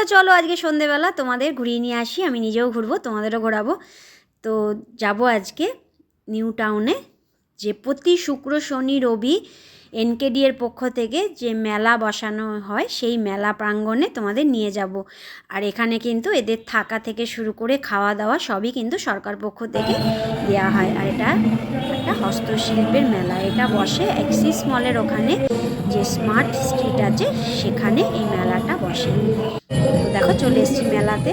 বন্ধুরা চলো আজকে সন্ধেবেলা তোমাদের ঘুরিয়ে নিয়ে আসি, আমি নিজেও ঘুরবো তোমাদেরও ঘোরাবো। তো যাব আজকে নিউ টাউনে, যে প্রতি শুক্র শনি রবি এনকেডি এর পক্ষ থেকে যে মেলা বসানো হয় সেই মেলা প্রাঙ্গণে তোমাদের নিয়ে যাব। আর এখানে কিন্তু এদের থাকা থেকে শুরু করে খাওয়া দাওয়া সবই কিন্তু সরকার পক্ষ থেকে দেওয়া হয়। আর এটা একটা হস্তশিল্পের মেলা, এটা বসে অ্যাক্সিস মলের ওখানে, যে স্মার্ট স্ট্রিট আছে সেখানে এই মেলাটা বসে। তো দেখো চলে এসেছি মেলাতে।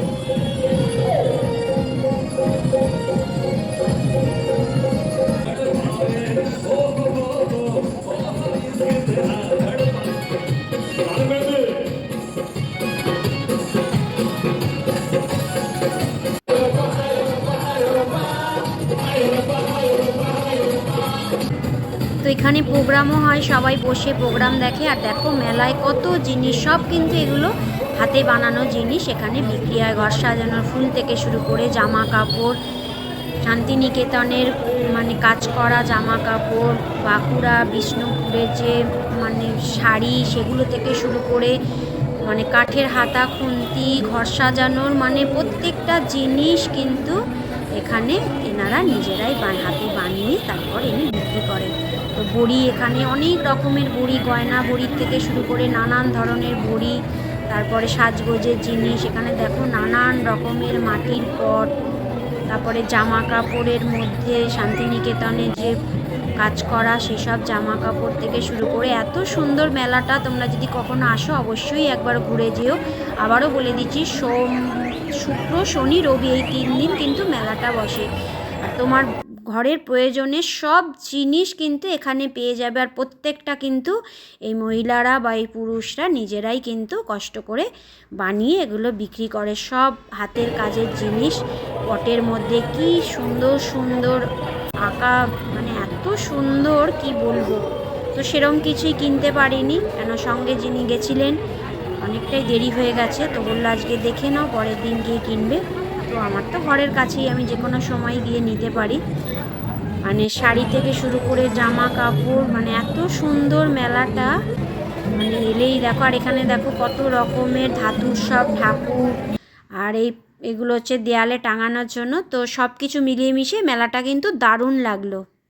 তো এখানে প্রোগ্রামও হয়, সবাই বসে প্রোগ্রাম দেখে। আর দেখো মেলায় কত জিনিস, সব কিন্তু এগুলো হাতে বানানো জিনিস এখানে বিক্রি হয়। ঘর সাজানোর ফুল থেকে শুরু করে জামা কাপড়, শান্তিনিকেতনের মানে কাজ করা জামা কাপড়, বাঁকুড়া বিষ্ণুপুরের যে মানে শাড়ি সেগুলো থেকে শুরু করে মানে কাঠের হাতা খুন্তি, ঘর সাজানোর মানে প্রত্যেকটা জিনিস কিন্তু এখানে এনারা নিজেরাই হাতে বানিয়ে তারপর এনে বিক্রি করেন। তো বড়ি, এখানে অনেক রকমের বড়ি, গয়না বড়ির থেকে শুরু করে নানান ধরনের বড়ি, তারপরে সাজগোজের জিনিস। এখানে দেখো নানান রকমের মাটির পট, তারপরে জামা কাপড়ের মধ্যে শান্তিনিকেতনে যে কাজ করা সেসব জামা কাপড় থেকে শুরু করে এত সুন্দর মেলাটা। তোমরা যদি কখনো আসো অবশ্যই একবার ঘুরে যেও। আবারও বলে দিচ্ছি, শুক্র শনি রবি এই 3 দিন কিন্তু মেলাটা বসে। আর তোমার ঘরের প্রয়োজনের সব জিনিস কিন্তু এখানে পেয়ে যাবে। আর প্রত্যেকটা কিন্তু এই মহিলারা বা এই পুরুষরা নিজেরাই কিন্তু কষ্ট করে বানিয়ে এগুলো বিক্রি করে, সব হাতের কাজের জিনিস। পটের মধ্যে কি সুন্দর সুন্দর আঁকা, মানে এত সুন্দর কি বলবো। তো সেরকম কিছুই কিনতে পারিনি, কেন সঙ্গে যিনি গেছিলেন অনেকটাই দেরি হয়ে গেছে। তো বললো আজকে দেখে নাও, পরের দিন গিয়ে কিনবে। তো আমার তো ঘরের কাছেই, আমি যে কোনো সময় গিয়ে নিতে পারি। মানে শাড়ি থেকে শুরু করে জামা কাপড়, মানে এত সুন্দর মেলাটা, মানে এলেই দেখো। আর এখানে দেখো কত রকমের ধাতুর সব ঠাকুর, আর এগুলো হচ্ছে দেয়ালে টাঙানোর জন্য। তো সব কিছু মিলিয়ে মিশিয়ে মেলাটা কিন্তু দারুণ লাগলো।